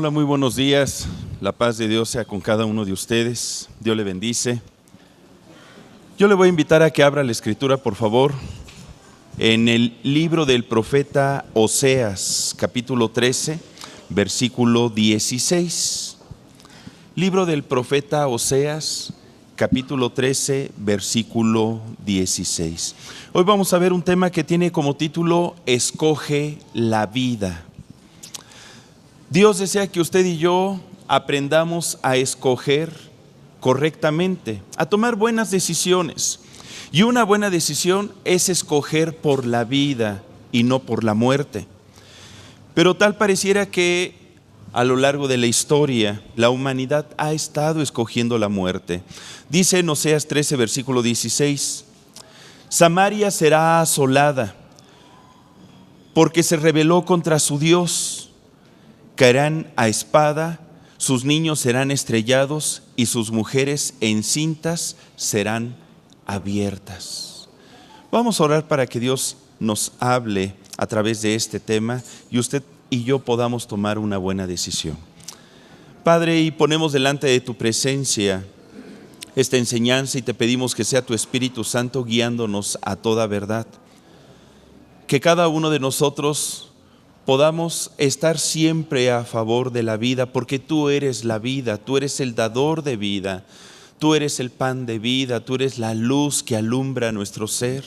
Hola, muy buenos días. La paz de Dios sea con cada uno de ustedes. Dios le bendice. Yo le voy a invitar a que abra la escritura, por favor, en el libro del profeta Oseas, capítulo 13, versículo 16. Libro del profeta Oseas, capítulo 13, versículo 16. Hoy vamos a ver un tema que tiene como título Escoge la vida. Dios desea que usted y yo aprendamos a escoger correctamente, a tomar buenas decisiones. Y una buena decisión es escoger por la vida y no por la muerte. Pero tal pareciera que a lo largo de la historia la humanidad ha estado escogiendo la muerte. Dice en Oseas 13, versículo 16: Samaria será asolada porque se rebeló contra su Dios. Caerán a espada, sus niños serán estrellados y sus mujeres encintas serán abiertas. Vamos a orar para que Dios nos hable a través de este tema y usted y yo podamos tomar una buena decisión. Padre, y ponemos delante de tu presencia esta enseñanza y te pedimos que sea tu Espíritu Santo guiándonos a toda verdad. Que cada uno de nosotros podamos estar siempre a favor de la vida, porque tú eres la vida, tú eres el dador de vida, tú eres el pan de vida, tú eres la luz que alumbra nuestro ser.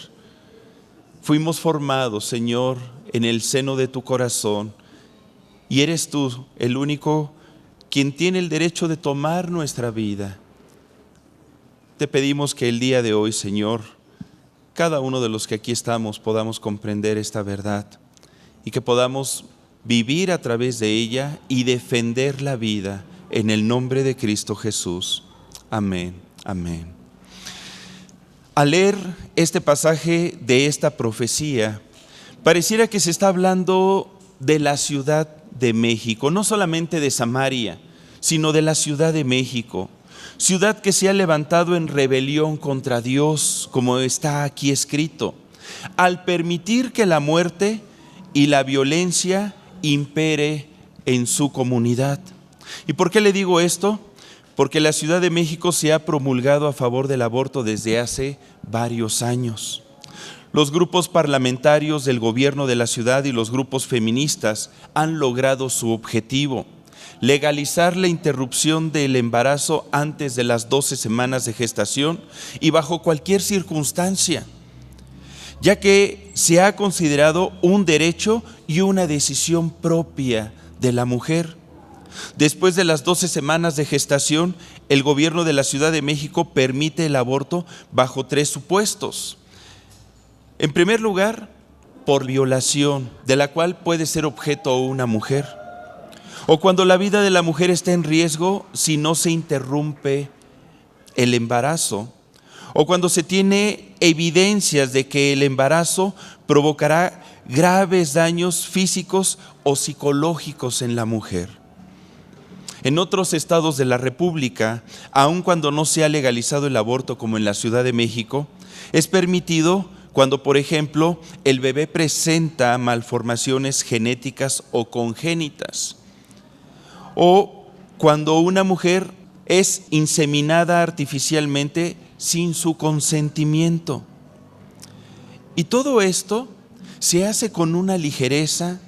Fuimos formados, Señor, en el seno de tu corazón, y eres tú el único quien tiene el derecho de tomar nuestra vida. Te pedimos que el día de hoy, Señor, cada uno de los que aquí estamos podamos comprender esta verdad y que podamos vivir a través de ella y defender la vida en el nombre de Cristo Jesús. Amén, amén. Al leer este pasaje de esta profecía, pareciera que se está hablando de la Ciudad de México, no solamente de Samaria, sino de la Ciudad de México, ciudad que se ha levantado en rebelión contra Dios, como está aquí escrito, al permitir que la muerte y la violencia impere en su comunidad. ¿Y por qué le digo esto? Porque la Ciudad de México se ha promulgado a favor del aborto desde hace varios años. Los grupos parlamentarios del gobierno de la ciudad y los grupos feministas han logrado su objetivo: legalizar la interrupción del embarazo antes de las 12 semanas de gestación y bajo cualquier circunstancia, ya que se ha considerado un derecho y una decisión propia de la mujer. Después de las 12 semanas de gestación, el gobierno de la Ciudad de México permite el aborto bajo 3 supuestos. En primer lugar, por violación, de la cual puede ser objeto una mujer, o cuando la vida de la mujer está en riesgo si no se interrumpe el embarazo, o cuando se tiene evidencias de que el embarazo provocará graves daños físicos o psicológicos en la mujer. En otros estados de la República, aun cuando no se ha legalizado el aborto como en la Ciudad de México, es permitido cuando, por ejemplo, el bebé presenta malformaciones genéticas o congénitas, o cuando una mujer es inseminada artificialmente sin su consentimiento. Y todo esto se hace con una ligereza,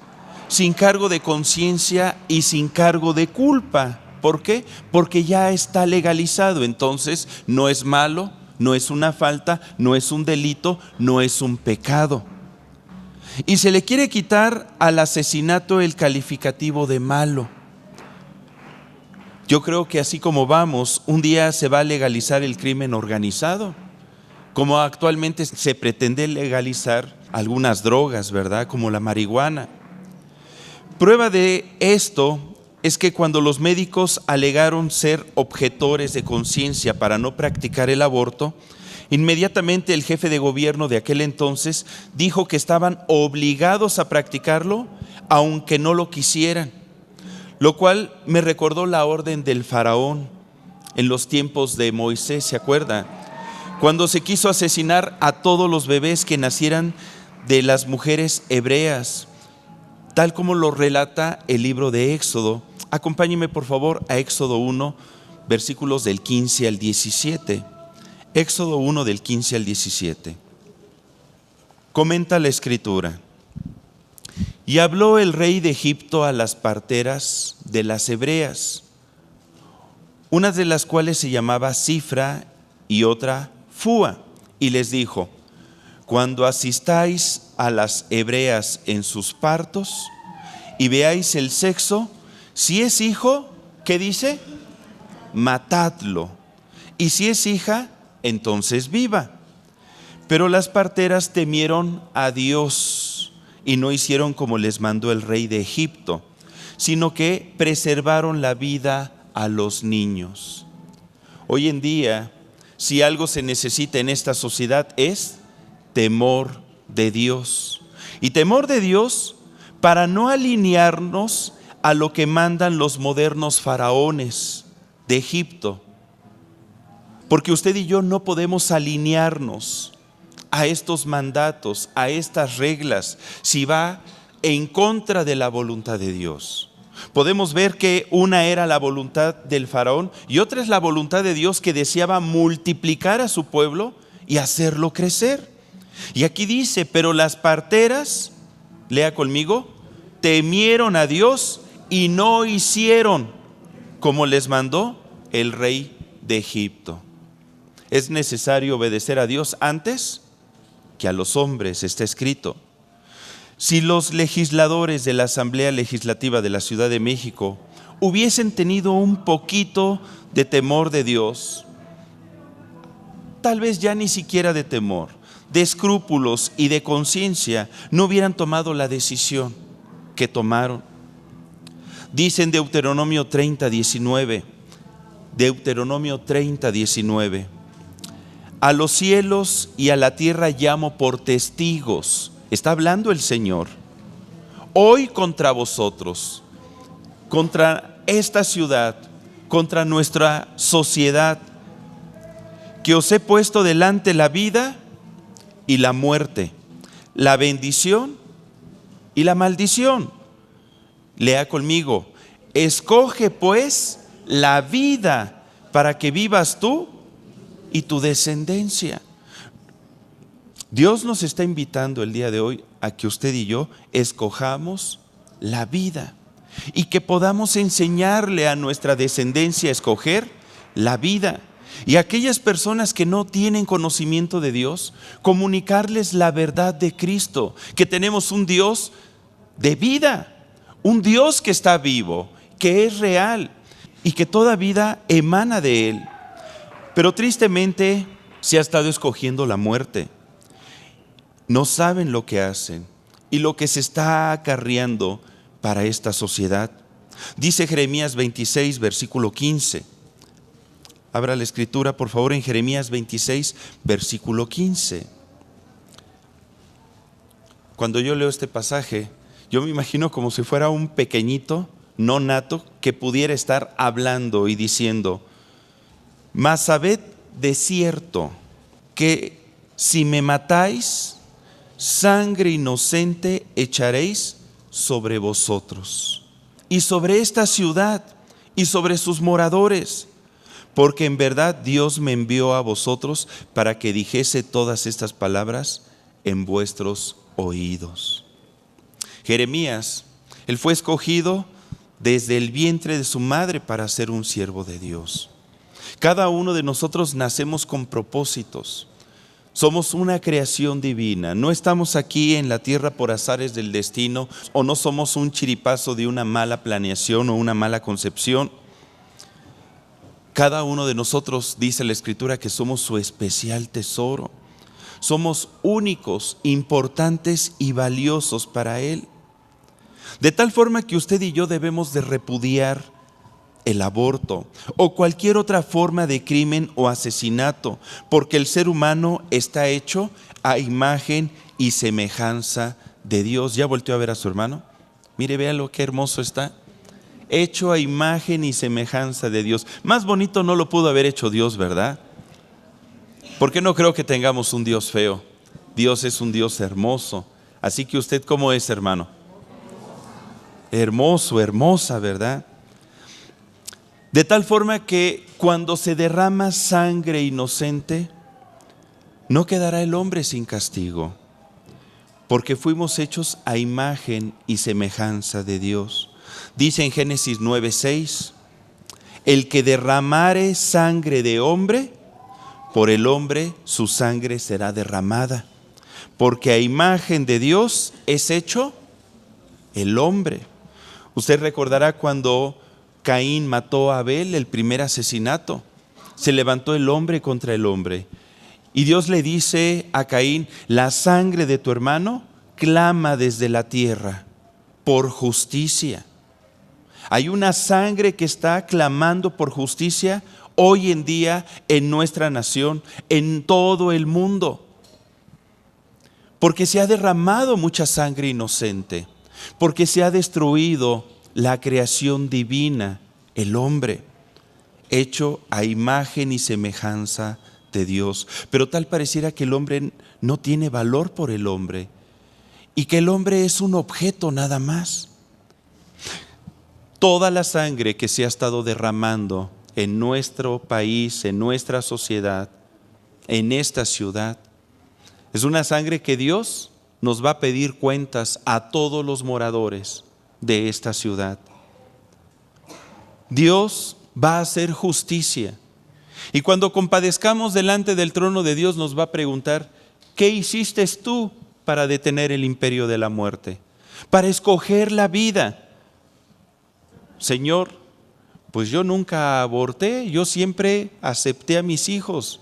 sin cargo de conciencia y sin cargo de culpa. ¿Por qué? Porque ya está legalizado, entonces no es malo, no es una falta, no es un delito, no es un pecado. Y se le quiere quitar al asesinato el calificativo de malo. Yo creo que así como vamos, un día se va a legalizar el crimen organizado, como actualmente se pretende legalizar algunas drogas, ¿verdad? Como la marihuana. Prueba de esto es que cuando los médicos alegaron ser objetores de conciencia para no practicar el aborto, inmediatamente el jefe de gobierno de aquel entonces dijo que estaban obligados a practicarlo, aunque no lo quisieran. Lo cual me recordó la orden del faraón en los tiempos de Moisés, ¿se acuerda? Cuando se quiso asesinar a todos los bebés que nacieran de las mujeres hebreas, tal como lo relata el libro de Éxodo, Acompáñeme por favor a Éxodo 1, versículos del 15 al 17. Éxodo 1 del 15 al 17. Comenta la Escritura: y habló el rey de Egipto a las parteras de las hebreas, una de las cuales se llamaba Cifra y otra Fúa, y les dijo: cuando asistáis a las hebreas en sus partos y veáis el sexo, si es hijo, ¿qué dice? Matadlo. Y si es hija, entonces viva. Pero las parteras temieron a Dios y no hicieron como les mandó el rey de Egipto, sino que preservaron la vida a los niños. Hoy en día, si algo se necesita en esta sociedad es temor de Dios. Y temor de Dios para no alinearnos a lo que mandan los modernos faraones de Egipto. Porque usted y yo no podemos alinearnos a estos mandatos, a estas reglas, si va en contra de la voluntad de Dios. Podemos ver que una era la voluntad del faraón y otra es la voluntad de Dios, que deseaba multiplicar a su pueblo y hacerlo crecer. Y aquí dice: pero las parteras, lea conmigo, temieron a Dios y no hicieron como les mandó el rey de Egipto. Es necesario obedecer a Dios antes que a los hombres, está escrito. Si los legisladores de la Asamblea Legislativa de la Ciudad de México hubiesen tenido un poquito de temor de Dios, tal vez ya ni siquiera de temor, de escrúpulos y de conciencia, no hubieran tomado la decisión que tomaron. Dice en Deuteronomio 30:19, Deuteronomio 30:19: a los cielos y a la tierra llamo por testigos, está hablando el Señor, hoy contra vosotros, contra esta ciudad, contra nuestra sociedad, que os he puesto delante la vida y la muerte, la bendición y la maldición. Lea conmigo: escoge pues la vida para que vivas tú y tu descendencia. Dios nos está invitando el día de hoy a que usted y yo escojamos la vida y que podamos enseñarle a nuestra descendencia a escoger la vida. Y a aquellas personas que no tienen conocimiento de Dios, comunicarles la verdad de Cristo, que tenemos un Dios de vida, un Dios que está vivo, que es real y que toda vida emana de Él. Pero tristemente se ha estado escogiendo la muerte. No saben lo que hacen y lo que se está acarreando para esta sociedad. Dice Jeremías 26, versículo 15. Abra la escritura, por favor, en Jeremías 26, versículo 15. Cuando yo leo este pasaje, yo me imagino como si fuera un pequeñito, no nato, que pudiera estar hablando y diciendo: mas sabed de cierto que si me matáis, sangre inocente echaréis sobre vosotros y sobre esta ciudad y sobre sus moradores, porque en verdad Dios me envió a vosotros para que dijese todas estas palabras en vuestros oídos. Jeremías, él fue escogido desde el vientre de su madre para ser un siervo de Dios. Cada uno de nosotros nacemos con propósitos. Somos una creación divina. No estamos aquí en la tierra por azares del destino, o no somos un chiripazo de una mala planeación o una mala concepción. Cada uno de nosotros, dice la Escritura, que somos su especial tesoro. Somos únicos, importantes y valiosos para Él. De tal forma que usted y yo debemos de repudiar el aborto o cualquier otra forma de crimen o asesinato, porque el ser humano está hecho a imagen y semejanza de Dios. ¿Ya volteó a ver a su hermano? Mire, vea lo que hermoso está. Hecho a imagen y semejanza de Dios. Más bonito no lo pudo haber hecho Dios, ¿verdad? Porque no creo que tengamos un Dios feo. Dios es un Dios hermoso. Así que usted, ¿cómo es, hermano? Hermoso, hermosa, ¿verdad? De tal forma que cuando se derrama sangre inocente, no quedará el hombre sin castigo, porque fuimos hechos a imagen y semejanza de Dios. Dice en Génesis 9:6, el que derramare sangre de hombre, por el hombre su sangre será derramada, porque a imagen de Dios es hecho el hombre. Usted recordará cuando Caín mató a Abel, el primer asesinato. Se levantó el hombre contra el hombre. Y Dios le dice a Caín, la sangre de tu hermano clama desde la tierra por justicia. Hay una sangre que está clamando por justicia hoy en día en nuestra nación, en todo el mundo. Porque se ha derramado mucha sangre inocente, porque se ha destruido la creación divina, el hombre, hecho a imagen y semejanza de Dios. Pero tal pareciera que el hombre no tiene valor por el hombre y que el hombre es un objeto nada más. Toda la sangre que se ha estado derramando en nuestro país, en nuestra sociedad, en esta ciudad, es una sangre que Dios nos va a pedir cuentas a todos los moradores de esta ciudad. Dios va a hacer justicia. Y cuando compadezcamos delante del trono de Dios nos va a preguntar, ¿qué hiciste tú para detener el imperio de la muerte? Para escoger la vida. Señor, pues yo nunca aborté, yo siempre acepté a mis hijos.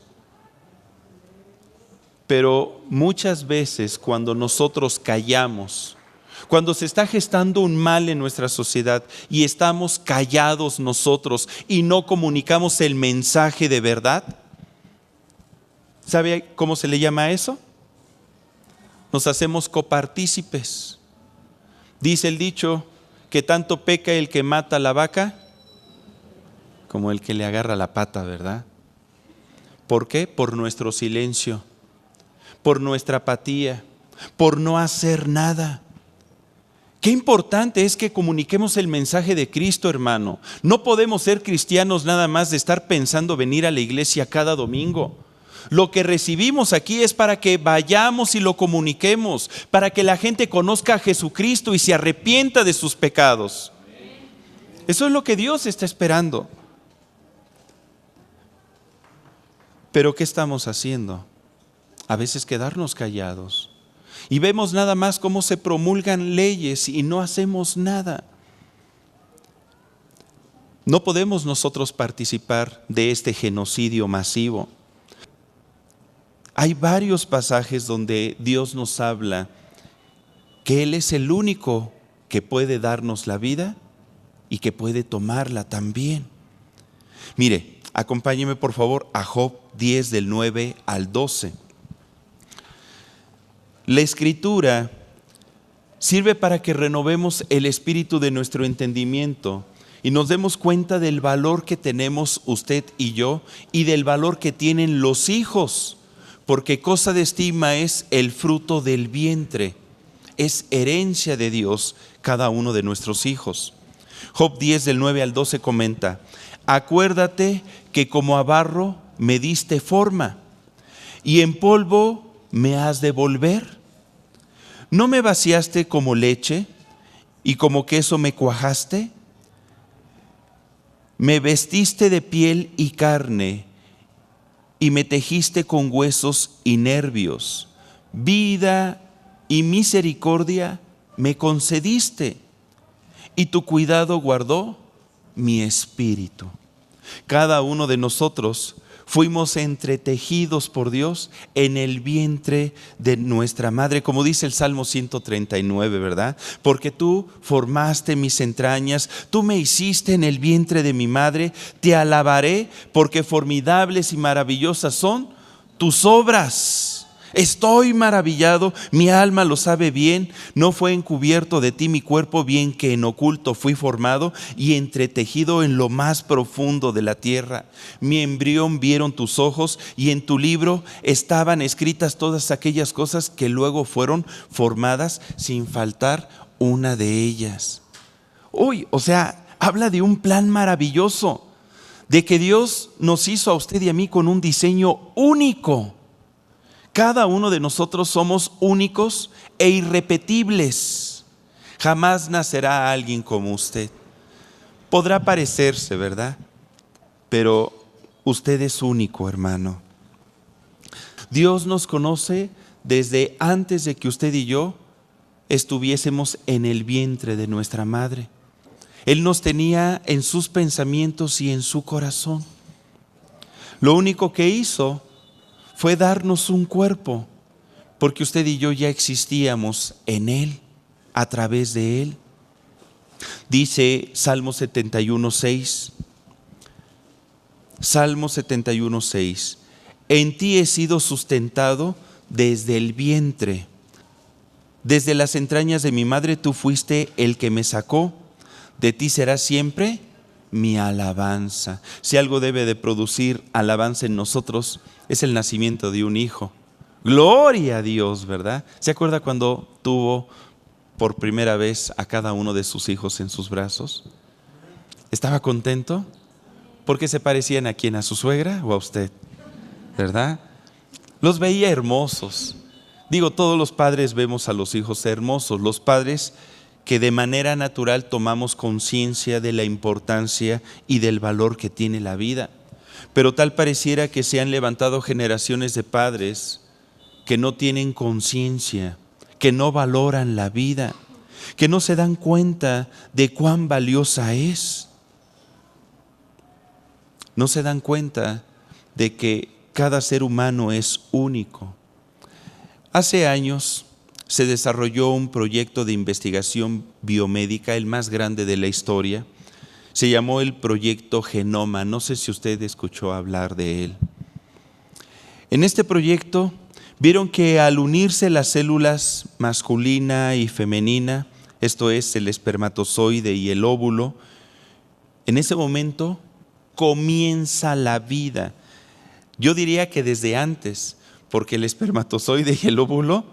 Pero muchas veces cuando nosotros callamos, cuando se está gestando un mal en nuestra sociedad y estamos callados nosotros y no comunicamos el mensaje de verdad, ¿sabe cómo se le llama a eso? Nos hacemos copartícipes. Dice el dicho que tanto peca el que mata a la vaca como el que le agarra la pata, ¿verdad? ¿Por qué? Por nuestro silencio, por nuestra apatía, por no hacer nada. Qué importante es que comuniquemos el mensaje de Cristo, hermano. No podemos ser cristianos nada más de estar pensando venir a la iglesia cada domingo. Lo que recibimos aquí es para que vayamos y lo comuniquemos, para que la gente conozca a Jesucristo y se arrepienta de sus pecados. Eso es lo que Dios está esperando. Pero ¿qué estamos haciendo? A veces quedarnos callados. Y vemos nada más cómo se promulgan leyes y no hacemos nada. No podemos nosotros participar de este genocidio masivo. Hay varios pasajes donde Dios nos habla que Él es el único que puede darnos la vida y que puede tomarla también. Mire, acompáñeme por favor a Job 10 del 9 al 12. La Escritura sirve para que renovemos el espíritu de nuestro entendimiento y nos demos cuenta del valor que tenemos usted y yo y del valor que tienen los hijos, porque cosa de estima es el fruto del vientre, es herencia de Dios cada uno de nuestros hijos. Job 10 del 9 al 12 comenta: acuérdate que como a barro me diste forma y en polvo me has de volver. ¿No me vaciaste como leche y como queso me cuajaste? Me vestiste de piel y carne y me tejiste con huesos y nervios. Vida y misericordia me concediste y tu cuidado guardó mi espíritu. Cada uno de nosotros fuimos entretejidos por Dios en el vientre de nuestra madre, como dice el Salmo 139, ¿verdad? Porque tú formaste mis entrañas, tú me hiciste en el vientre de mi madre, te alabaré porque formidables y maravillosas son tus obras. Estoy maravillado, mi alma lo sabe bien, no fue encubierto de ti mi cuerpo, bien que en oculto fui formado y entretejido en lo más profundo de la tierra. Mi embrión vieron tus ojos y en tu libro estaban escritas todas aquellas cosas que luego fueron formadas sin faltar una de ellas. Uy, o sea, habla de un plan maravilloso. de que Dios nos hizo a usted y a mí con un diseño único. Cada uno de nosotros somos únicos e irrepetibles. Jamás nacerá alguien como usted. Podrá parecerse, ¿verdad? Pero usted es único, hermano. Dios nos conoce desde antes de que usted y yo estuviésemos en el vientre de nuestra madre. Él nos tenía en sus pensamientos y en su corazón. Lo único que hizo fue darnos un cuerpo, porque usted y yo ya existíamos en Él, a través de Él. Dice Salmo 71:6. Salmo 71:6. En ti he sido sustentado desde el vientre. Desde las entrañas de mi madre tú fuiste el que me sacó. De ti será siempre mi alabanza. Si algo debe de producir alabanza en nosotros, es el nacimiento de un hijo. Gloria a Dios, ¿verdad? ¿Se acuerda cuando tuvo por primera vez a cada uno de sus hijos en sus brazos? ¿Estaba contento? ¿Porque se parecían a quién? ¿A su suegra o a usted? ¿Verdad? Los veía hermosos. Digo, todos los padres vemos a los hijos hermosos. Los padres que de manera natural tomamos conciencia de la importancia y del valor que tiene la vida. Pero tal pareciera que se han levantado generaciones de padres que no tienen conciencia, que no valoran la vida, que no se dan cuenta de cuán valiosa es. No se dan cuenta de que cada ser humano es único. Hace años se desarrolló un proyecto de investigación biomédica, el más grande de la historia. Se llamó el Proyecto Genoma. No sé si usted escuchó hablar de él. En este proyecto vieron que al unirse las células masculina y femenina, esto es el espermatozoide y el óvulo, en ese momento comienza la vida. Yo diría que desde antes, porque el espermatozoide y el óvulo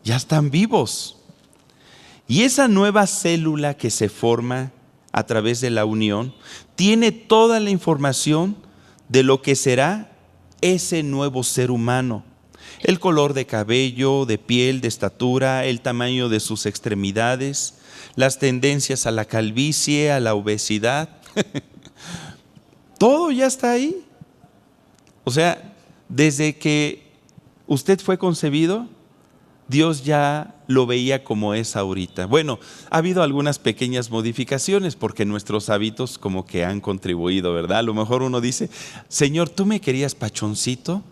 ya están vivos. Y esa nueva célula que se forma a través de la unión tiene toda la información de lo que será ese nuevo ser humano. El color de cabello, de piel, de estatura, el tamaño de sus extremidades, las tendencias a la calvicie, a la obesidad. Todo ya está ahí. O sea, desde que usted fue concebido, Dios ya lo veía como es ahorita. Bueno, ha habido algunas pequeñas modificaciones porque nuestros hábitos como que han contribuido, ¿verdad? A lo mejor uno dice, Señor, ¿tú me querías pachoncito?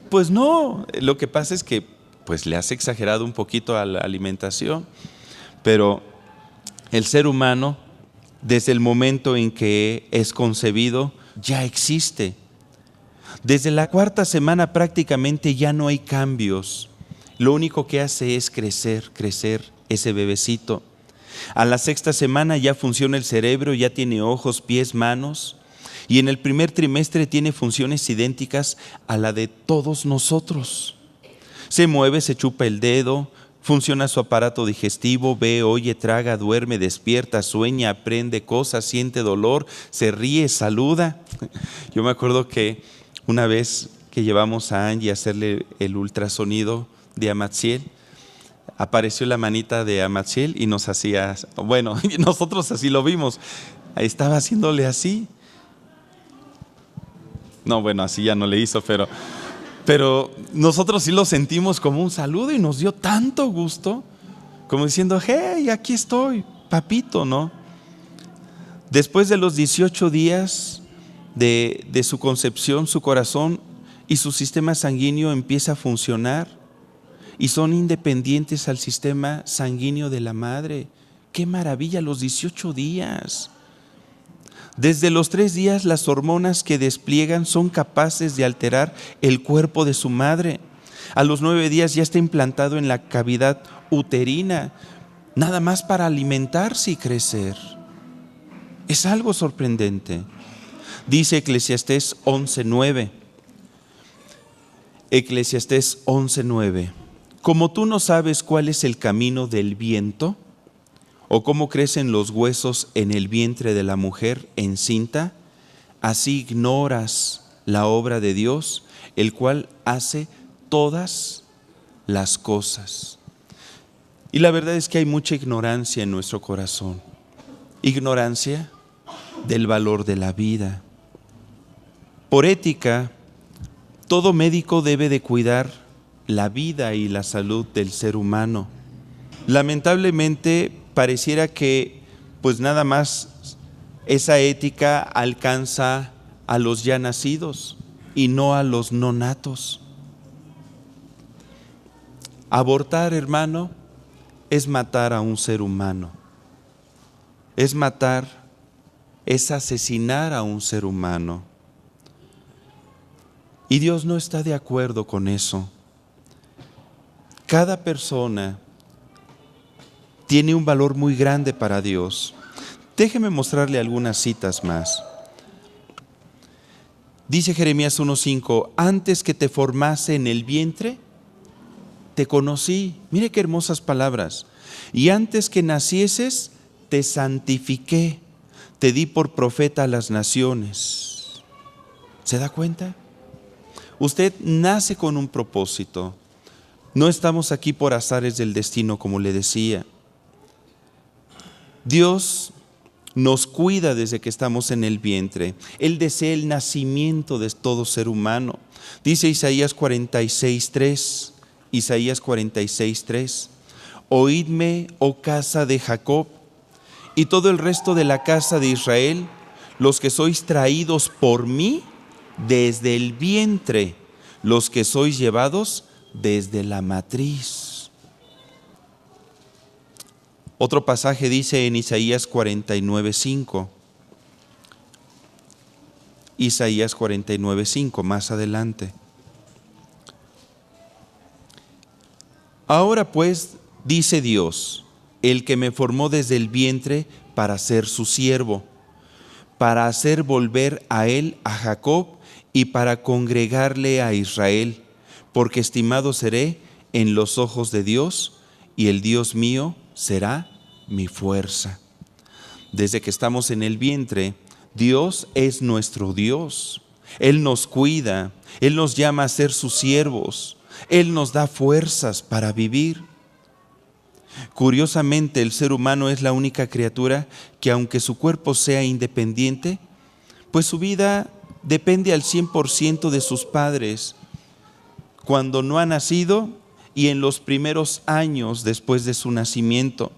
Pues no, lo que pasa es que pues le has exagerado un poquito a la alimentación, pero el ser humano, desde el momento en que es concebido, ya existe. Desde la 4ª semana prácticamente ya no hay cambios. Lo único que hace es crecer ese bebecito. A la 6ª semana ya funciona el cerebro, ya tiene ojos, pies, manos. Y en el primer trimestre tiene funciones idénticas a la de todos nosotros. Se mueve, se chupa el dedo, funciona su aparato digestivo, ve, oye, traga, duerme, despierta, sueña, aprende cosas, siente dolor, se ríe, saluda. Yo me acuerdo que una vez que llevamos a Angie a hacerle el ultrasonido de Amatziel, apareció la manita de Amatziel y nos hacía, bueno, nosotros así lo vimos, estaba haciéndole así. No, bueno, así ya no le hizo, pero nosotros sí lo sentimos como un saludo y nos dio tanto gusto, como diciendo, hey, aquí estoy, papito, ¿no? Después de los 18 días de su concepción, su corazón y su sistema sanguíneo empieza a funcionar y son independientes al sistema sanguíneo de la madre. ¡Qué maravilla! Los 18 días. Desde los 3 días las hormonas que despliegan son capaces de alterar el cuerpo de su madre. A los 9 días ya está implantado en la cavidad uterina, nada más para alimentarse y crecer. Es algo sorprendente. Dice Eclesiastés 11:9. Eclesiastés 11:9. Como tú no sabes cuál es el camino del viento, o cómo crecen los huesos en el vientre de la mujer encinta, así ignoras la obra de Dios, el cual hace todas las cosas. Y la verdad es que hay mucha ignorancia en nuestro corazón. Ignorancia del valor de la vida. Por ética, todo médico debe de cuidar la vida y la salud del ser humano. Lamentablemente pareciera que pues nada más esa ética alcanza a los ya nacidos y no a los no natos. Abortar, hermano, es matar a un ser humano. Es matar, es asesinar a un ser humano. Y Dios no está de acuerdo con eso. Cada persona tiene un valor muy grande para Dios. Déjeme mostrarle algunas citas más. Dice Jeremías 1:5, antes que te formase en el vientre, te conocí. Mire qué hermosas palabras. Y antes que nacieses, te santifiqué, te di por profeta a las naciones. ¿Se da cuenta? Usted nace con un propósito. No estamos aquí por azares del destino, como le decía. Dios nos cuida desde que estamos en el vientre. Él desea el nacimiento de todo ser humano. Dice Isaías 46:3, Isaías 46:3, oídme, oh casa de Jacob, y todo el resto de la casa de Israel, los que sois traídos por mí desde el vientre, los que sois llevados desde la matriz. Otro pasaje dice en Isaías 49:5. Isaías 49:5, más adelante. Ahora pues, dice Dios, el que me formó desde el vientre para ser su siervo, para hacer volver a él a Jacob y para congregarle a Israel, porque estimado seré en los ojos de Dios y el Dios mío será mi fuerza. Desde que estamos en el vientre, Dios es nuestro Dios. Él nos cuida, Él nos llama a ser sus siervos, Él nos da fuerzas para vivir. Curiosamente, el ser humano es la única criatura que, aunque su cuerpo sea independiente, pues su vida depende al 100% de sus padres cuando no ha nacido y en los primeros años después de su nacimiento.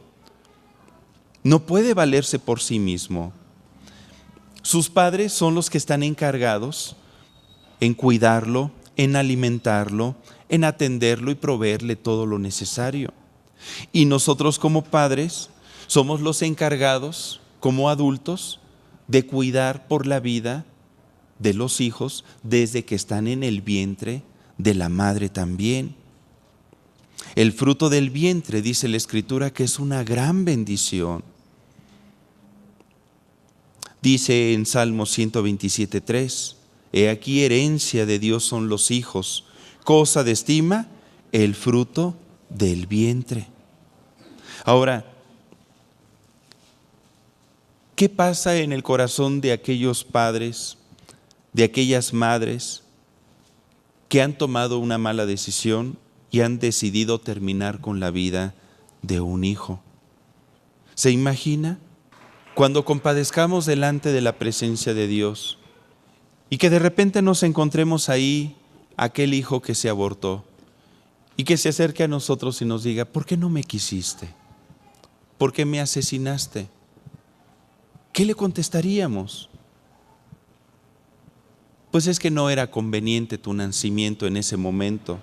No puede valerse por sí mismo. Sus padres son los que están encargados en cuidarlo, en alimentarlo, en atenderlo y proveerle todo lo necesario. Y nosotros como padres somos los encargados, como adultos, de cuidar por la vida de los hijos desde que están en el vientre de la madre también. El fruto del vientre, dice la Escritura, que es una gran bendición. Dice en Salmo 127:3, he aquí herencia de Dios son los hijos, cosa de estima el fruto del vientre. Ahora, ¿qué pasa en el corazón de aquellos padres, de aquellas madres que han tomado una mala decisión y han decidido terminar con la vida de un hijo? ¿Se imagina? Cuando compadezcamos delante de la presencia de Dios y que de repente nos encontremos ahí aquel hijo que se abortó y que se acerque a nosotros y nos diga, ¿por qué no me quisiste? ¿Por qué me asesinaste? ¿Qué le contestaríamos? Pues es que no era conveniente tu nacimiento en ese momento.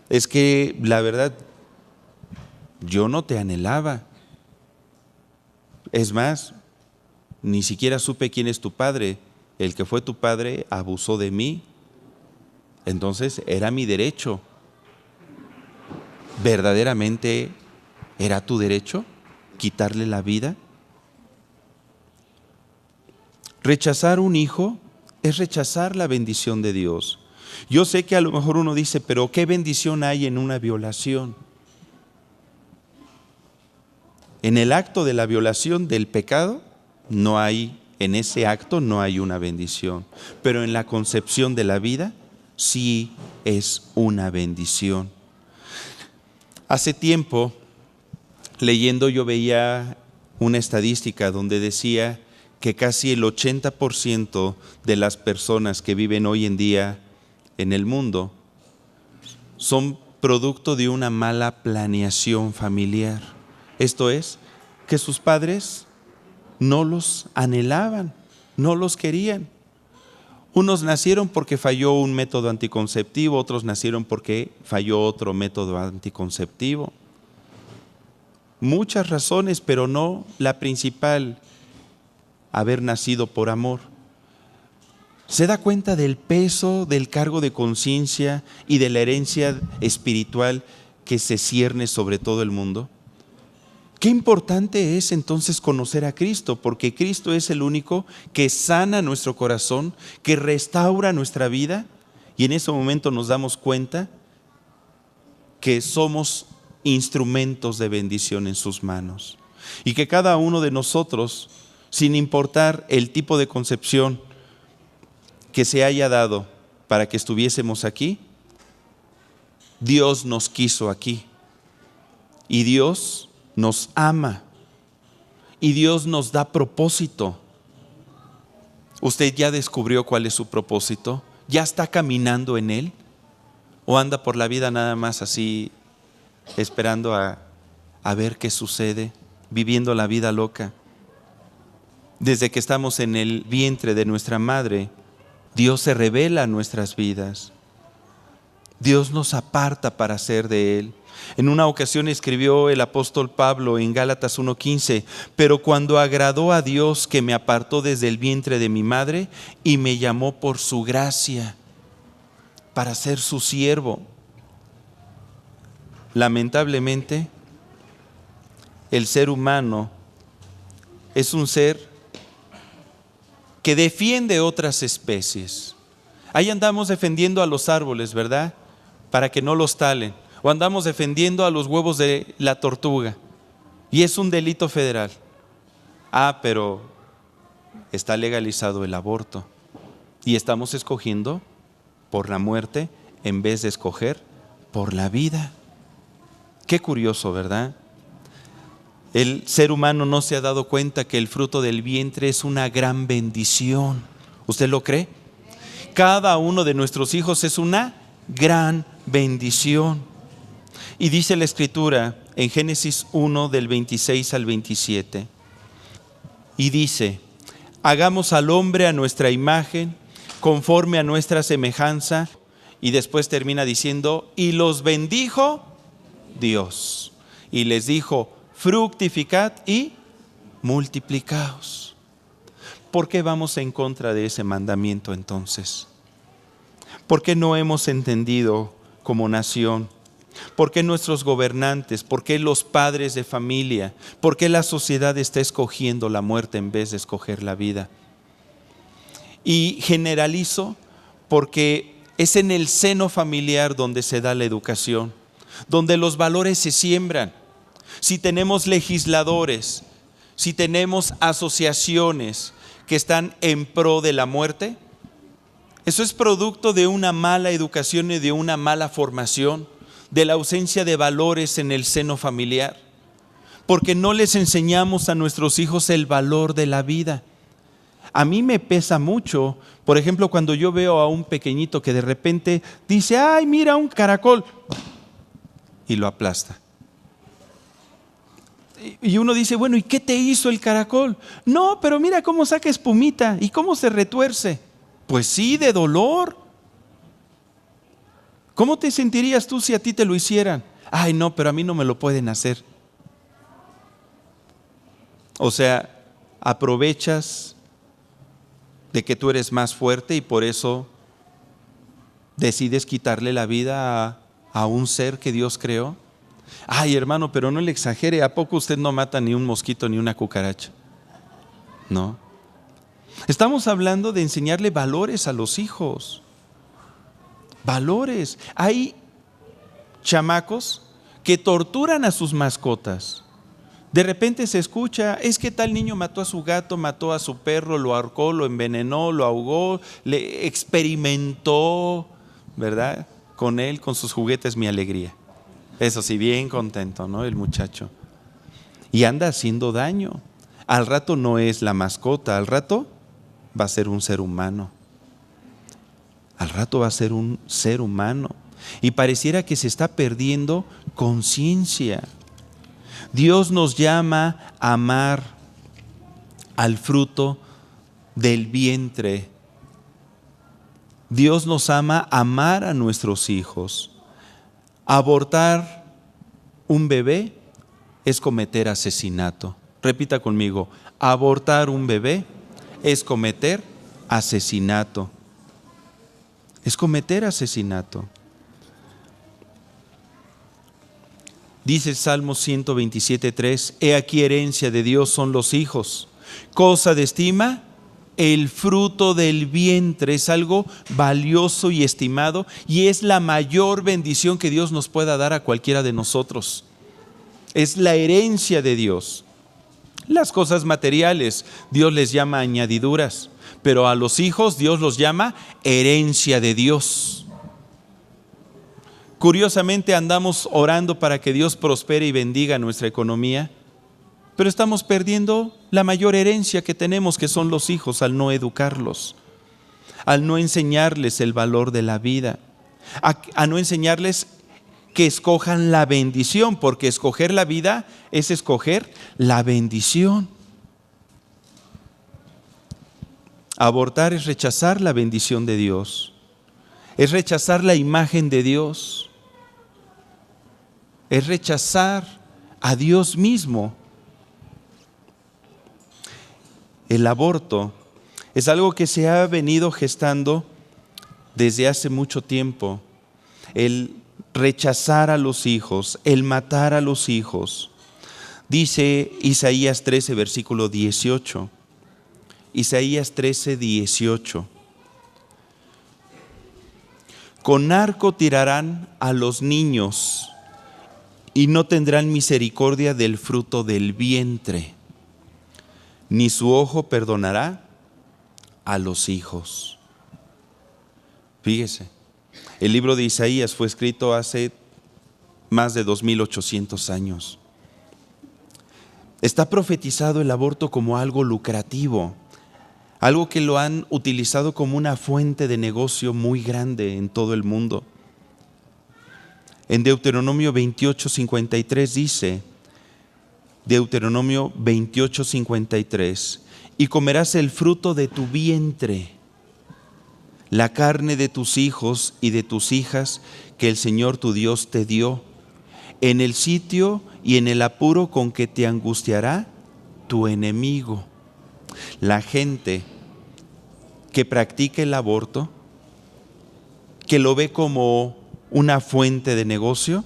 Es que la verdad, yo no te anhelaba. Es más, ni siquiera supe quién es tu padre. El que fue tu padre abusó de mí. Entonces era mi derecho. ¿Verdaderamente era tu derecho quitarle la vida? Rechazar un hijo es rechazar la bendición de Dios. Yo sé que a lo mejor uno dice, pero ¿qué bendición hay en una violación? En el acto de la violación del pecado no hay En ese acto no hay una bendición, pero en la concepción de la vida sí es una bendición. Hace tiempo, leyendo, yo veía una estadística donde decía que casi el 80% de las personas que viven hoy en día en el mundo son producto de una mala planeación familiar. Esto es, que sus padres no los anhelaban, no los querían. Unos nacieron porque falló un método anticonceptivo, otros nacieron porque falló otro método anticonceptivo. Muchas razones, pero no la principal, haber nacido por amor. ¿Se da cuenta del peso del cargo de conciencia y de la herencia espiritual que se cierne sobre todo el mundo? Qué importante es entonces conocer a Cristo, porque Cristo es el único que sana nuestro corazón, que restaura nuestra vida, y en ese momento nos damos cuenta que somos instrumentos de bendición en sus manos, y que cada uno de nosotros, sin importar el tipo de concepción que se haya dado para que estuviésemos aquí, Dios nos quiso aquí, y Dios nos ama, y Dios nos da propósito. ¿Usted ya descubrió cuál es su propósito? ¿Ya está caminando en él? ¿O anda por la vida nada más así, esperando a ver qué sucede, viviendo la vida loca? Desde que estamos en el vientre de nuestra madre, Dios se revela en nuestras vidas. Dios nos aparta para ser de Él. En una ocasión escribió el apóstol Pablo en Gálatas 1:15: pero cuando agradó a Dios, que me apartó desde el vientre de mi madre y me llamó por su gracia para ser su siervo. Lamentablemente, el ser humano es un ser que defiende otras especies. Ahí andamos defendiendo a los árboles, ¿verdad? Para que no los talen. O andamos defendiendo a los huevos de la tortuga. Y es un delito federal. Pero está legalizado el aborto. Y estamos escogiendo por la muerte en vez de escoger por la vida. Qué curioso, ¿verdad? El ser humano no se ha dado cuenta que el fruto del vientre es una gran bendición. ¿Usted lo cree? Cada uno de nuestros hijos es una gran bendición. Y dice la Escritura en Génesis 1 del 26 al 27. Y dice: hagamos al hombre a nuestra imagen, conforme a nuestra semejanza. Y después termina diciendo: y los bendijo Dios. Y les dijo: fructificad y multiplicaos. ¿Por qué vamos en contra de ese mandamiento entonces? ¿Por qué no hemos entendido como nación? ¿Por qué nuestros gobernantes? ¿Por qué los padres de familia? ¿Por qué la sociedad está escogiendo la muerte en vez de escoger la vida? Y generalizo porque es en el seno familiar donde se da la educación, donde los valores se siembran. Si tenemos legisladores, si tenemos asociaciones que están en pro de la muerte, eso es producto de una mala educación y de una mala formación, de la ausencia de valores en el seno familiar, porque no les enseñamos a nuestros hijos el valor de la vida. A mí me pesa mucho, por ejemplo, cuando yo veo a un pequeñito que de repente dice: ¡ay, mira un caracol! Y lo aplasta. Y uno dice: bueno, ¿y qué te hizo el caracol? No, pero mira cómo saca espumita y cómo se retuerce. Pues sí, de dolor. ¿Cómo te sentirías tú si a ti te lo hicieran? Ay, no, pero a mí no me lo pueden hacer. O sea, aprovechas de que tú eres más fuerte y por eso decides quitarle la vida a un ser que Dios creó. Ay, hermano, pero no le exagere. ¿A poco usted no mata ni un mosquito ni una cucaracha? No. Estamos hablando de enseñarle valores a los hijos. Valores. Hay chamacos que torturan a sus mascotas. De repente se escucha, es que tal niño mató a su gato, mató a su perro, lo ahorcó, lo envenenó, lo ahogó, le experimentó, ¿verdad? Con él, con sus juguetes, mi alegría. Eso sí, bien contento, ¿no? El muchacho. Y anda haciendo daño. Al rato no es la mascota, al rato va a ser un ser humano. Al rato va a ser un ser humano. Y pareciera que se está perdiendo conciencia. Dios nos llama a amar al fruto del vientre. Dios nos ama a amar a nuestros hijos. Abortar un bebé es cometer asesinato. Repita conmigo, abortar un bebé es cometer asesinato. Es cometer asesinato. Dice el Salmo 127:3, he aquí herencia de Dios son los hijos, cosa de estima, el fruto del vientre. Es algo valioso y estimado y es la mayor bendición que Dios nos pueda dar a cualquiera de nosotros. Es la herencia de Dios. Las cosas materiales Dios les llama añadiduras, pero a los hijos Dios los llama herencia de Dios. Curiosamente andamos orando para que Dios prospere y bendiga nuestra economía, pero estamos perdiendo la mayor herencia que tenemos, que son los hijos, al no educarlos, al no enseñarles el valor de la vida, a no enseñarles que escojan la bendición, porque escoger la vida es escoger la bendición. Abortar es rechazar la bendición de Dios, es rechazar la imagen de Dios. Es rechazar a Dios mismo. El aborto es algo que se ha venido gestando desde hace mucho tiempo. El rechazar a los hijos, el matar a los hijos. Dice Isaías 13, versículo 18. Isaías 13, 18. Con arco tirarán a los niños y no tendrán misericordia del fruto del vientre, ni su ojo perdonará a los hijos. Fíjese, el libro de Isaías fue escrito hace más de 2800 años. Está profetizado el aborto como algo lucrativo, algo que lo han utilizado como una fuente de negocio muy grande en todo el mundo. En Deuteronomio 28:53 dice, Deuteronomio 28:53, y comerás el fruto de tu vientre, la carne de tus hijos y de tus hijas que el Señor tu Dios te dio, en el sitio y en el apuro con que te angustiará tu enemigo. La gente que practica el aborto, que lo ve como una fuente de negocio,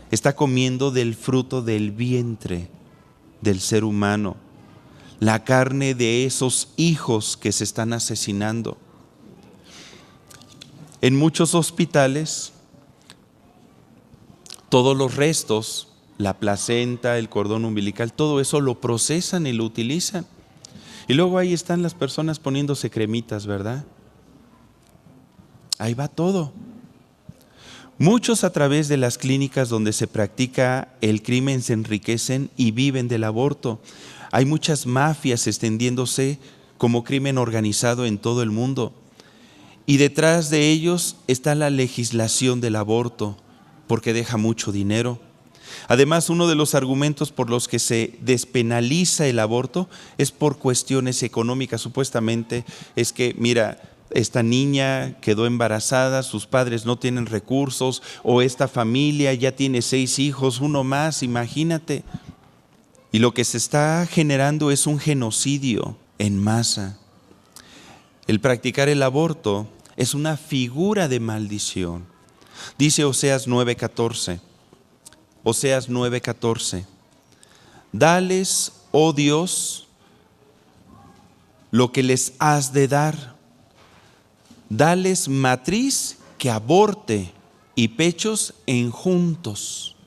está comiendo del fruto del vientre del ser humano, la carne de esos hijos que se están asesinando. En muchos hospitales, todos los restos, la placenta, el cordón umbilical, todo eso lo procesan y lo utilizan. Y luego ahí están las personas poniéndose cremitas, ¿verdad? Ahí va todo. Muchos a través de las clínicas donde se practica el crimen se enriquecen y viven del aborto. Hay muchas mafias extendiéndose como crimen organizado en todo el mundo. Y detrás de ellos está la legislación del aborto, porque deja mucho dinero. Además, uno de los argumentos por los que se despenaliza el aborto es por cuestiones económicas. Supuestamente es que, mira, esta niña quedó embarazada, sus padres no tienen recursos, o esta familia ya tiene 6 hijos, uno más, imagínate. Y lo que se está generando es un genocidio en masa. El practicar el aborto es una figura de maldición. Dice Oseas 9:14. Oseas 9:14. Dales, oh Dios, lo que les has de dar. Dales matriz que aborte y pechos enjuntos.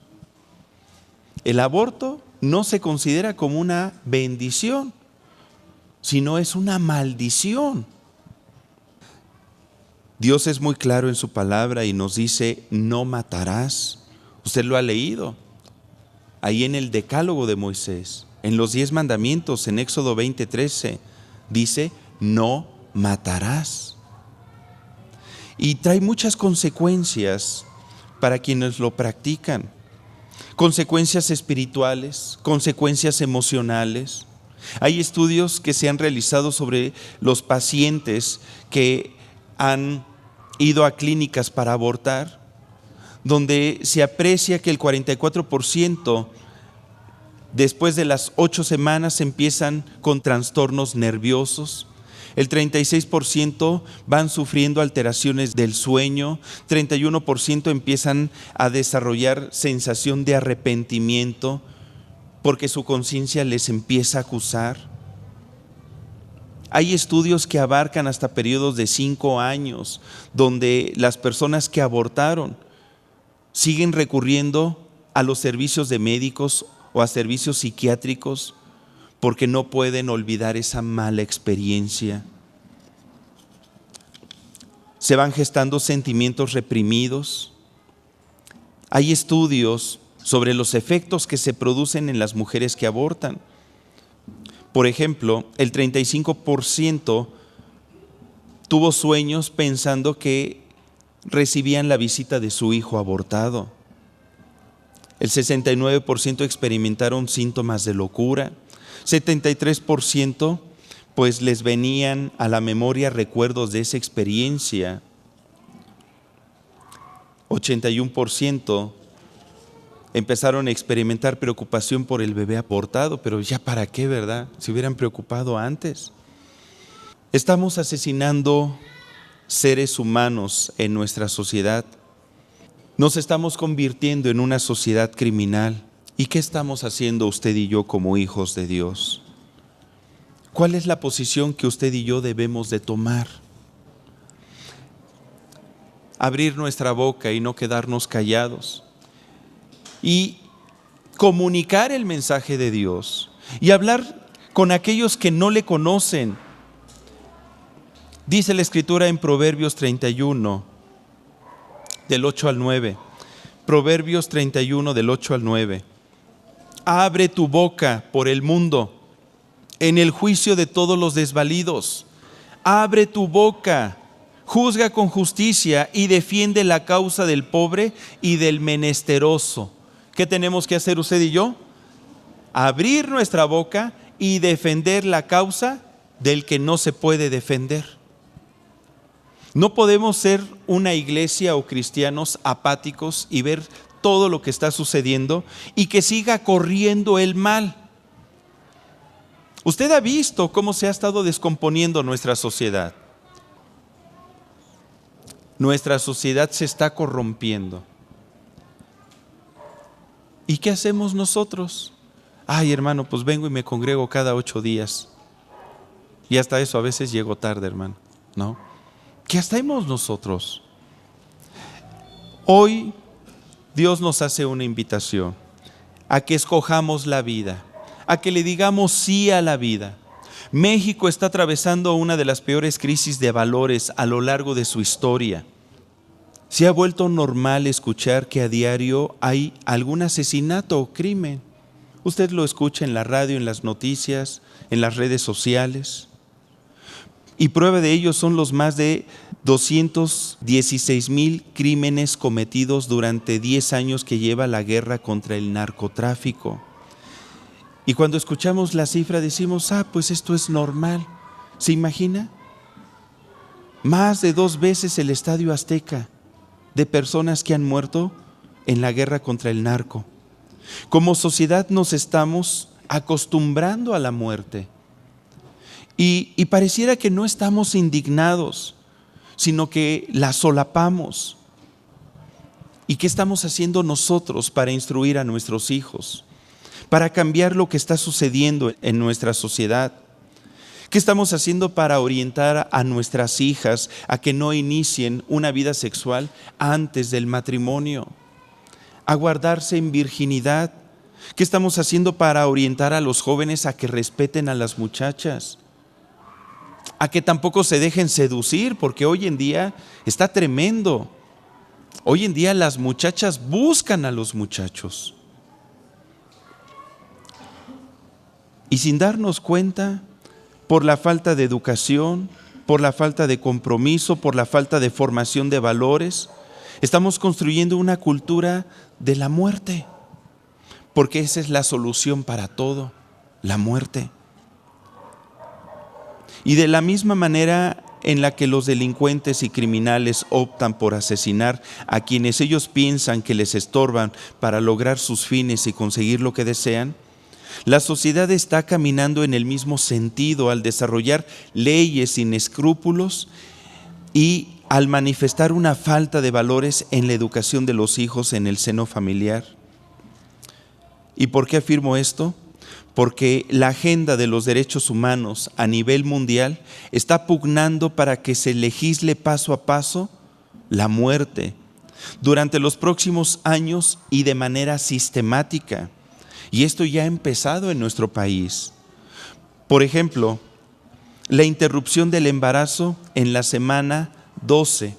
El aborto no se considera como una bendición, sino es una maldición. Dios es muy claro en su palabra y nos dice: no matarás. Usted lo ha leído ahí en el Decálogo de Moisés, en los 10 mandamientos, en Éxodo 20:13, dice: no matarás. Y trae muchas consecuencias para quienes lo practican. Consecuencias espirituales, consecuencias emocionales. Hay estudios que se han realizado sobre los pacientes que han ido a clínicas para abortar, donde se aprecia que el 44% después de las 8 semanas empiezan con trastornos nerviosos. El 36% van sufriendo alteraciones del sueño, 31% empiezan a desarrollar sensación de arrepentimiento porque su conciencia les empieza a acusar. Hay estudios que abarcan hasta periodos de 5 años, donde las personas que abortaron siguen recurriendo a los servicios de médicos o a servicios psiquiátricos porque no pueden olvidar esa mala experiencia. Se van gestando sentimientos reprimidos. Hay estudios sobre los efectos que se producen en las mujeres que abortan. Por ejemplo, el 35% tuvo sueños pensando que recibían la visita de su hijo abortado. El 69% experimentaron síntomas de locura. 73% pues les venían a la memoria recuerdos de esa experiencia. 81% empezaron a experimentar preocupación por el bebé abortado, pero ya para qué, ¿verdad? Se hubieran preocupado antes. Estamos asesinando seres humanos en nuestra sociedad. Nos estamos convirtiendo en una sociedad criminal. ¿Y qué estamos haciendo usted y yo como hijos de Dios? ¿Cuál es la posición que usted y yo debemos de tomar? Abrir nuestra boca y no quedarnos callados. Y comunicar el mensaje de Dios. Y hablar con aquellos que no le conocen. Dice la Escritura en Proverbios 31, del 8 al 9. Proverbios 31, del 8 al 9. Abre tu boca por el mundo, en el juicio de todos los desvalidos. Abre tu boca, juzga con justicia y defiende la causa del pobre y del menesteroso. ¿Qué tenemos que hacer usted y yo? Abrir nuestra boca y defender la causa del que no se puede defender. No podemos ser una iglesia o cristianos apáticos y ver todo lo que está sucediendo y que siga corriendo el mal. Usted ha visto cómo se ha estado descomponiendo nuestra sociedad. Nuestra sociedad se está corrompiendo. ¿Y qué hacemos nosotros? Ay, hermano, pues vengo y me congrego cada 8 días. Y hasta eso a veces llego tarde, hermano, ¿no? ¿Qué hacemos nosotros? Hoy Dios nos hace una invitación a que escojamos la vida, a que le digamos sí a la vida. México está atravesando una de las peores crisis de valores a lo largo de su historia. Se ha vuelto normal escuchar que a diario hay algún asesinato o crimen. Usted lo escucha en la radio, en las noticias, en las redes sociales. Y prueba de ello son los más de 216,000 crímenes cometidos durante 10 años que lleva la guerra contra el narcotráfico. Y cuando escuchamos la cifra decimos, pues esto es normal. ¿Se imagina? Más de 2 veces el Estadio Azteca de personas que han muerto en la guerra contra el narco. Como sociedad nos estamos acostumbrando a la muerte. Y pareciera que no estamos indignados, sino que la solapamos. ¿Y qué estamos haciendo nosotros para instruir a nuestros hijos? Para cambiar lo que está sucediendo en nuestra sociedad. ¿Qué estamos haciendo para orientar a nuestras hijas a que no inicien una vida sexual antes del matrimonio? A guardarse en virginidad. ¿Qué estamos haciendo para orientar a los jóvenes a que respeten a las muchachas? A que tampoco se dejen seducir, porque hoy en día está tremendo. Hoy en día las muchachas buscan a los muchachos. Y sin darnos cuenta, por la falta de educación, por la falta de compromiso, por la falta de formación de valores, estamos construyendo una cultura de la muerte, porque esa es la solución para todo, la muerte. Y de la misma manera en la que los delincuentes y criminales optan por asesinar a quienes ellos piensan que les estorban para lograr sus fines y conseguir lo que desean, la sociedad está caminando en el mismo sentido al desarrollar leyes sin escrúpulos y al manifestar una falta de valores en la educación de los hijos en el seno familiar. ¿Y por qué afirmo esto? Porque la agenda de los derechos humanos a nivel mundial está pugnando para que se legisle paso a paso la muerte durante los próximos años y de manera sistemática. Y esto ya ha empezado en nuestro país. Por ejemplo, la interrupción del embarazo en la semana 12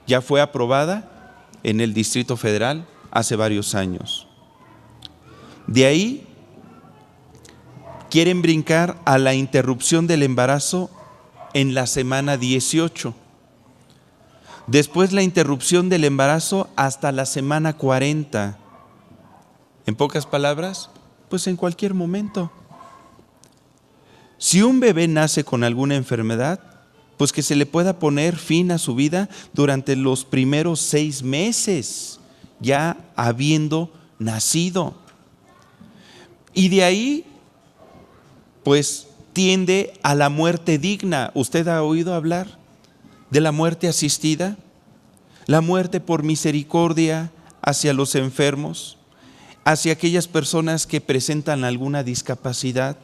ya fue aprobada en el Distrito Federal hace varios años. De ahí quieren brincar a la interrupción del embarazo en la semana 18. Después la interrupción del embarazo hasta la semana 40. En pocas palabras, pues en cualquier momento. Si un bebé nace con alguna enfermedad, pues que se le pueda poner fin a su vida durante los primeros 6 meses, ya habiendo nacido. Y de ahí, pues tiende a la muerte digna. ¿Usted ha oído hablar de la muerte asistida? La muerte por misericordia hacia los enfermos, hacia aquellas personas que presentan alguna discapacidad.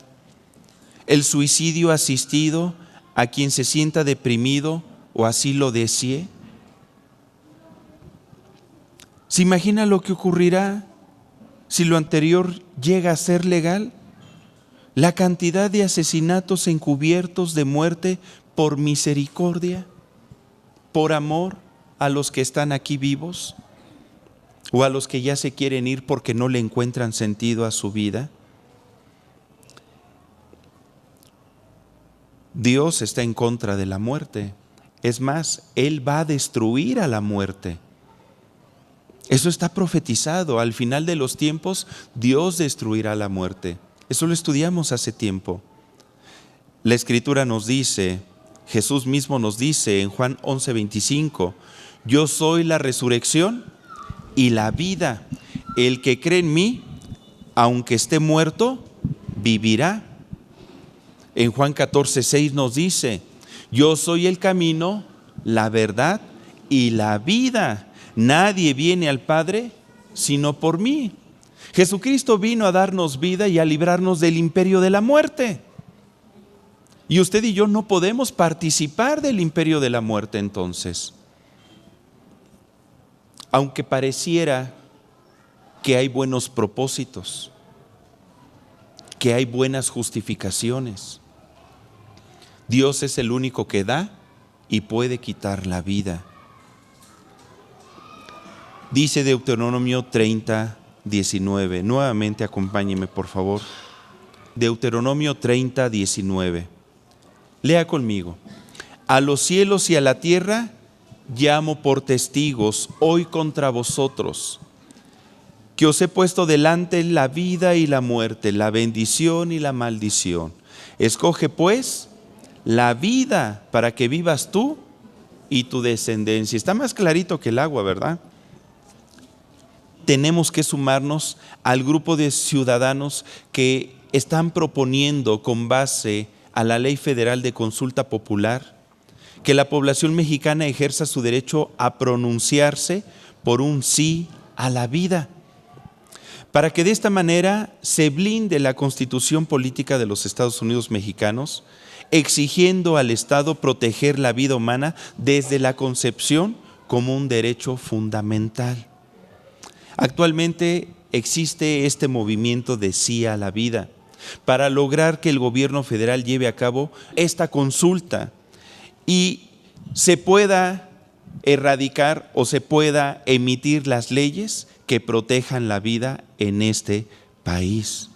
El suicidio asistido a quien se sienta deprimido o así lo desee. ¿Se imagina lo que ocurrirá si lo anterior llega a ser legal? La cantidad de asesinatos encubiertos de muerte por misericordia, por amor a los que están aquí vivos o a los que ya se quieren ir porque no le encuentran sentido a su vida. Dios está en contra de la muerte. Es más, Él va a destruir a la muerte. Eso está profetizado. Al final de los tiempos, Dios destruirá la muerte. Eso lo estudiamos hace tiempo. La Escritura nos dice, Jesús mismo nos dice en Juan 11:25, yo soy la resurrección y la vida. El que cree en mí, aunque esté muerto, vivirá. En Juan 14:6 nos dice, yo soy el camino, la verdad y la vida. Nadie viene al Padre sino por mí. Jesucristo vino a darnos vida y a librarnos del imperio de la muerte. Y usted y yo no podemos participar del imperio de la muerte entonces. Aunque pareciera que hay buenos propósitos, que hay buenas justificaciones, Dios es el único que da y puede quitar la vida. Dice Deuteronomio 30:19. Nuevamente acompáñeme, por favor. Deuteronomio 30:19. Lea conmigo. A los cielos y a la tierra llamo por testigos hoy contra vosotros, que os he puesto delante la vida y la muerte, la bendición y la maldición. Escoge pues la vida para que vivas tú y tu descendencia. Está más clarito que el agua, ¿verdad? Tenemos que sumarnos al grupo de ciudadanos que están proponiendo, con base a la Ley Federal de Consulta Popular, que la población mexicana ejerza su derecho a pronunciarse por un sí a la vida, para que de esta manera se blinde la Constitución Política de los Estados Unidos Mexicanos, exigiendo al Estado proteger la vida humana desde la concepción como un derecho fundamental. Actualmente existe este movimiento de Sí a la Vida, para lograr que el gobierno federal lleve a cabo esta consulta y se pueda erradicar o se pueda emitir las leyes que protejan la vida en este país.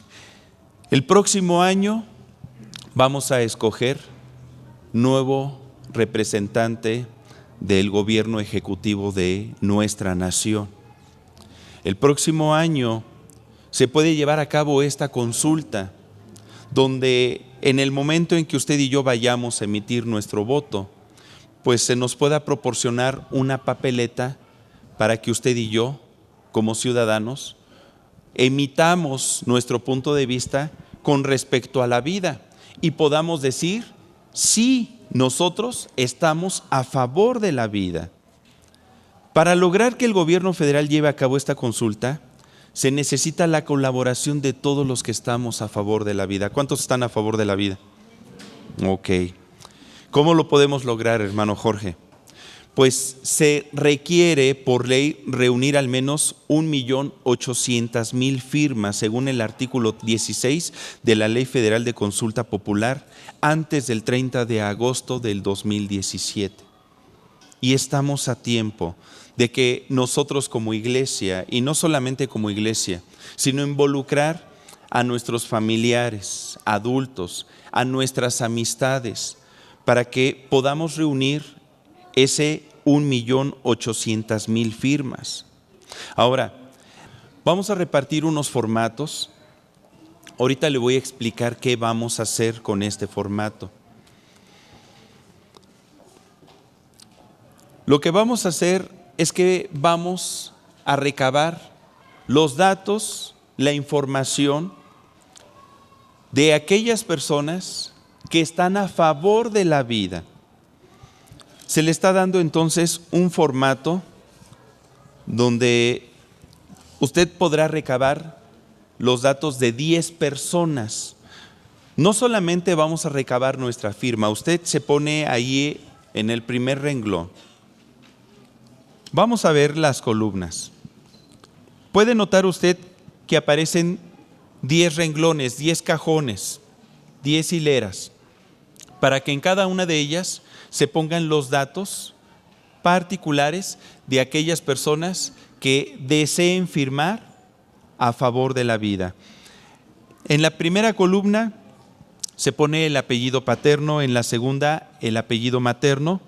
El próximo año vamos a escoger nuevo representante del gobierno ejecutivo de nuestra nación. El próximo año se puede llevar a cabo esta consulta, donde en el momento en que usted y yo vayamos a emitir nuestro voto, pues se nos pueda proporcionar una papeleta para que usted y yo, como ciudadanos, emitamos nuestro punto de vista con respecto a la vida y podamos decir, sí, nosotros estamos a favor de la vida. Para lograr que el gobierno federal lleve a cabo esta consulta, se necesita la colaboración de todos los que estamos a favor de la vida. ¿Cuántos están a favor de la vida? Ok. ¿Cómo lo podemos lograr, hermano Jorge? Pues se requiere por ley reunir al menos 1.800.000 firmas, según el artículo 16 de la Ley Federal de Consulta Popular, antes del 30 de agosto del 2017. Y estamos a tiempo de que nosotros como iglesia, y no solamente como iglesia, sino involucrar a nuestros familiares, adultos, a nuestras amistades, para que podamos reunir ese 1.800.000 firmas. Ahora, vamos a repartir unos formatos. Ahorita le voy a explicar qué vamos a hacer con este formato. Lo que vamos a hacer es que vamos a recabar los datos, la información de aquellas personas que están a favor de la vida. Se le está dando entonces un formato donde usted podrá recabar los datos de 10 personas. No solamente vamos a recabar nuestra firma, usted se pone ahí en el primer renglón. Vamos a ver las columnas. Puede notar usted que aparecen 10 renglones, 10 cajones, 10 hileras, para que en cada una de ellas se pongan los datos particulares de aquellas personas que deseen firmar a favor de la vida. En la primera columna se pone el apellido paterno, en la segunda el apellido materno,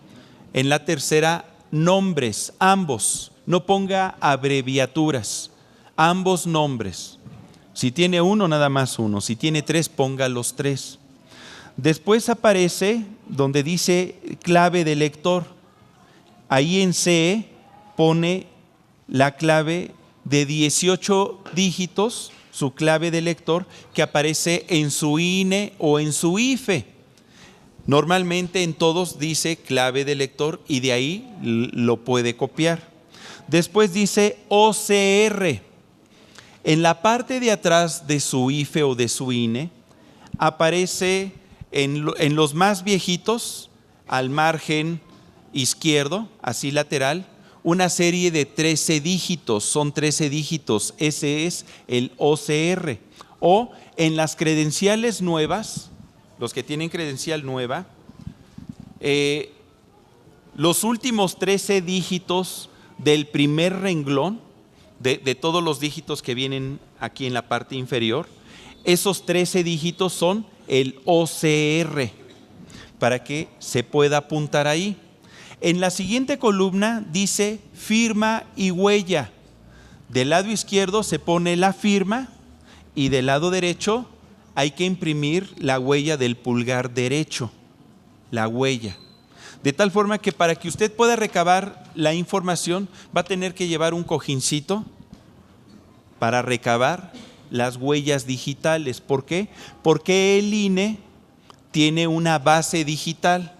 en la tercera nombres, ambos, no ponga abreviaturas, ambos nombres. Si tiene uno, nada más uno, si tiene 3, ponga los 3. Después aparece donde dice clave de lector. Ahí en C pone la clave de 18 dígitos, su clave de lector, que aparece en su INE o en su IFE. Normalmente en todos dice clave de lector y de ahí lo puede copiar. Después dice OCR. En la parte de atrás de su IFE o de su INE aparece en los más viejitos, al margen izquierdo, así lateral, una serie de 13 dígitos, son 13 dígitos, ese es el OCR. O en las credenciales nuevas, los que tienen credencial nueva, los últimos 13 dígitos del primer renglón, de todos los dígitos que vienen aquí en la parte inferior, esos 13 dígitos son el OCR, para que se pueda apuntar ahí. En la siguiente columna dice firma y huella. Del lado izquierdo se pone la firma y del lado derecho hay que imprimir la huella del pulgar derecho, la huella. De tal forma que para que usted pueda recabar la información va a tener que llevar un cojincito para recabar las huellas digitales. ¿Por qué? Porque el INE tiene una base digital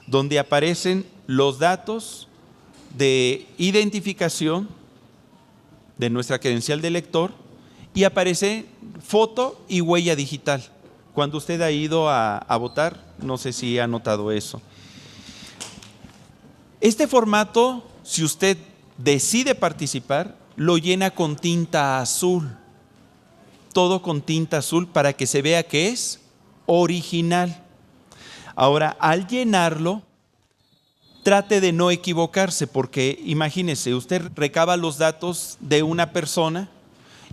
donde aparecen los datos de identificación de nuestra credencial de lector y aparece foto y huella digital. Cuando usted ha ido a votar, no sé si ha notado eso. Este formato, si usted decide participar, lo llena con tinta azul. Todo con tinta azul para que se vea que es original. Ahora, al llenarlo, trate de no equivocarse, porque imagínese, usted recaba los datos de una persona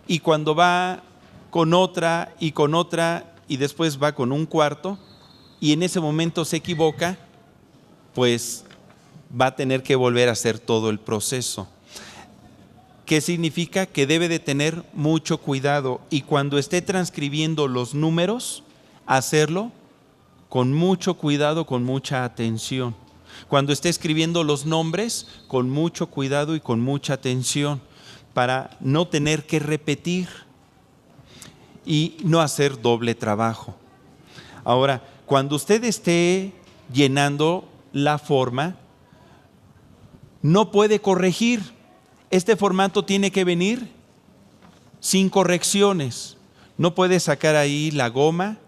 y cuando va con otra y después va con un cuarto y en ese momento se equivoca, pues va a tener que volver a hacer todo el proceso. ¿Qué significa? Que debe de tener mucho cuidado y cuando esté transcribiendo los números, hacerlo con mucho cuidado, con mucha atención. Cuando esté escribiendo los nombres, con mucho cuidado y con mucha atención, para no tener que repetir y no hacer doble trabajo. Ahora, cuando usted esté llenando la forma, no puede corregir. Este formato tiene que venir sin correcciones. No puede sacar ahí la goma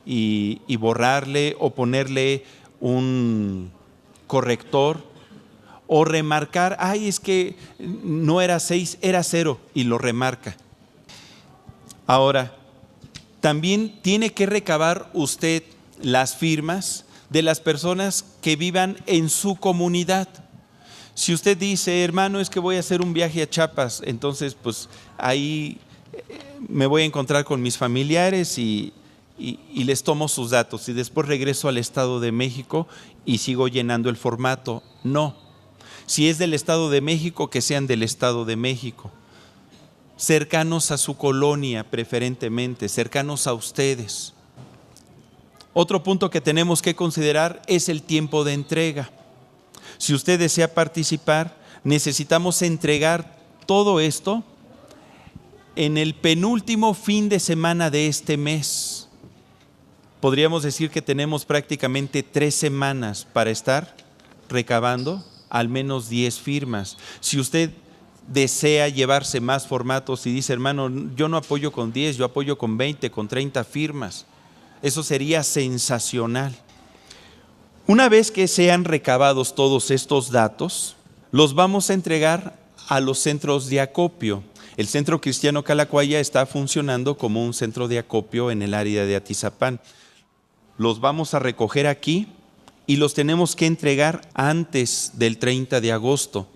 y borrarle o ponerle un corrector o remarcar, ay, es que no era 6, era 0 y lo remarca. Ahora, también tiene que recabar usted las firmas de las personas que vivan en su comunidad. Si usted dice, hermano, es que voy a hacer un viaje a Chiapas, entonces pues ahí me voy a encontrar con mis familiares y les tomo sus datos y después regreso al Estado de México y sigo llenando el formato. No, si es del Estado de México, que sean del Estado de México, cercanos a su colonia preferentemente, cercanos a ustedes. Otro punto que tenemos que considerar es el tiempo de entrega. Si usted desea participar, necesitamos entregar todo esto en el penúltimo fin de semana de este mes. Podríamos decir que tenemos prácticamente 3 semanas para estar recabando al menos 10 firmas. Si usted desea llevarse más formatos y dice, hermano, yo no apoyo con 10, yo apoyo con 20, con 30 firmas, eso sería sensacional. Una vez que sean recabados todos estos datos, los vamos a entregar a los centros de acopio. El Centro Cristiano Calacuaya está funcionando como un centro de acopio en el área de Atizapán. Los vamos a recoger aquí y los tenemos que entregar antes del 30 de agosto,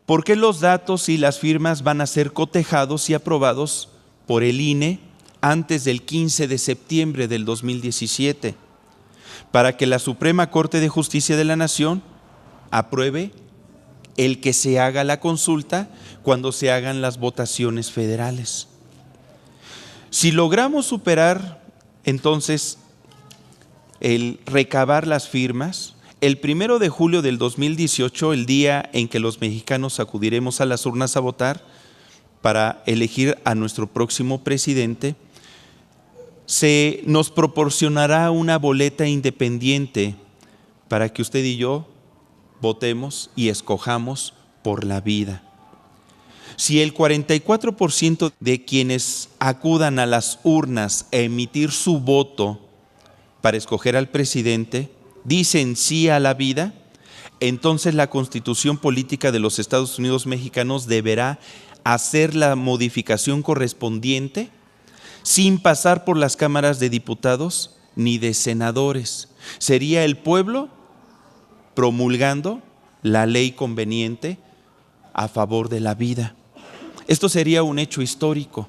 porque los datos y las firmas van a ser cotejados y aprobados por el INE antes del 15 de septiembre del 2017. Para que la Suprema Corte de Justicia de la Nación apruebe el que se haga la consulta cuando se hagan las votaciones federales. Si logramos superar entonces el recabar las firmas, el 1 de julio del 2018, el día en que los mexicanos acudiremos a las urnas a votar para elegir a nuestro próximo presidente, se nos proporcionará una boleta independiente para que usted y yo votemos y escojamos por la vida. Si el 44% de quienes acudan a las urnas a emitir su voto para escoger al presidente dicen sí a la vida, entonces la Constitución Política de los Estados Unidos Mexicanos deberá hacer la modificación correspondiente sin pasar por las cámaras de diputados ni de senadores. Sería el pueblo promulgando la ley conveniente a favor de la vida. Esto sería un hecho histórico.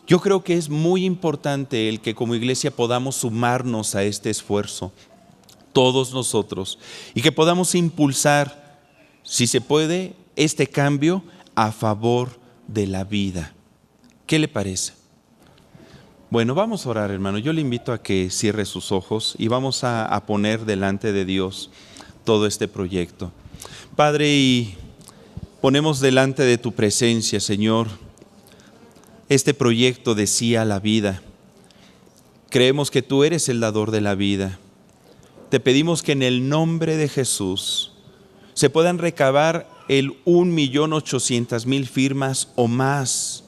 Yo creo que es muy importante el que como iglesia podamos sumarnos a este esfuerzo, todos nosotros, y que podamos impulsar, si se puede, este cambio a favor de la vida. ¿Qué le parece? Bueno, vamos a orar, hermano. Yo le invito a que cierre sus ojos y vamos a poner delante de Dios todo este proyecto. Padre, y ponemos delante de tu presencia, Señor, este proyecto de sí a la vida. Creemos que tú eres el dador de la vida. Te pedimos que en el nombre de Jesús se puedan recabar el 1.800.000 firmas o más,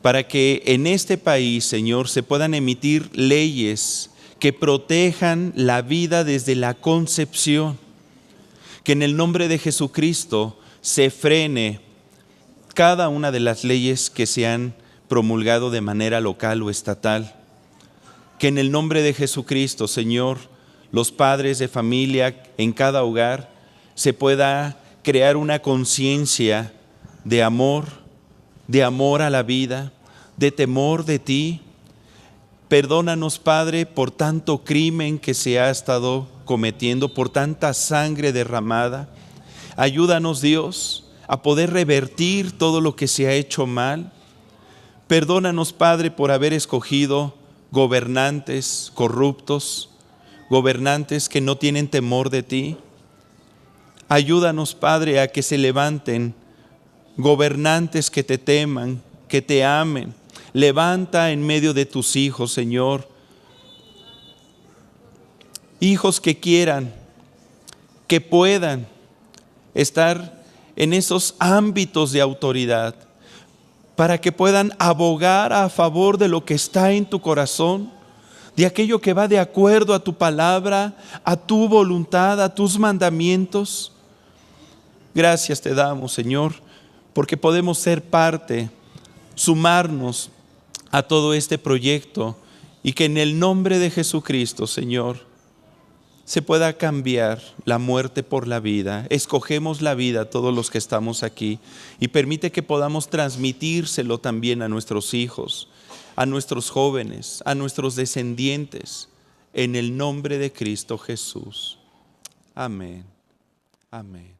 para que en este país, Señor, se puedan emitir leyes que protejan la vida desde la concepción. Que en el nombre de Jesucristo se frene cada una de las leyes que se han promulgado de manera local o estatal. Que en el nombre de Jesucristo, Señor, los padres de familia en cada hogar se pueda crear una conciencia de amor a la vida, de temor de ti. Perdónanos, Padre, por tanto crimen que se ha estado cometiendo, por tanta sangre derramada. Ayúdanos, Dios, a poder revertir todo lo que se ha hecho mal. Perdónanos, Padre, por haber escogido gobernantes corruptos, gobernantes que no tienen temor de ti. Ayúdanos, Padre, a que se levanten gobernantes que te teman, que te amen. Levanta en medio de tus hijos, Señor, hijos que quieran, que puedan estar en esos ámbitos de autoridad, para que puedan abogar a favor de lo que está en tu corazón, de aquello que va de acuerdo a tu palabra, a tu voluntad, a tus mandamientos. Gracias te damos, Señor, porque podemos ser parte, sumarnos a todo este proyecto, y que en el nombre de Jesucristo, Señor, se pueda cambiar la muerte por la vida. Escogemos la vida todos los que estamos aquí, y permite que podamos transmitírselo también a nuestros hijos, a nuestros jóvenes, a nuestros descendientes, en el nombre de Cristo Jesús. Amén. Amén.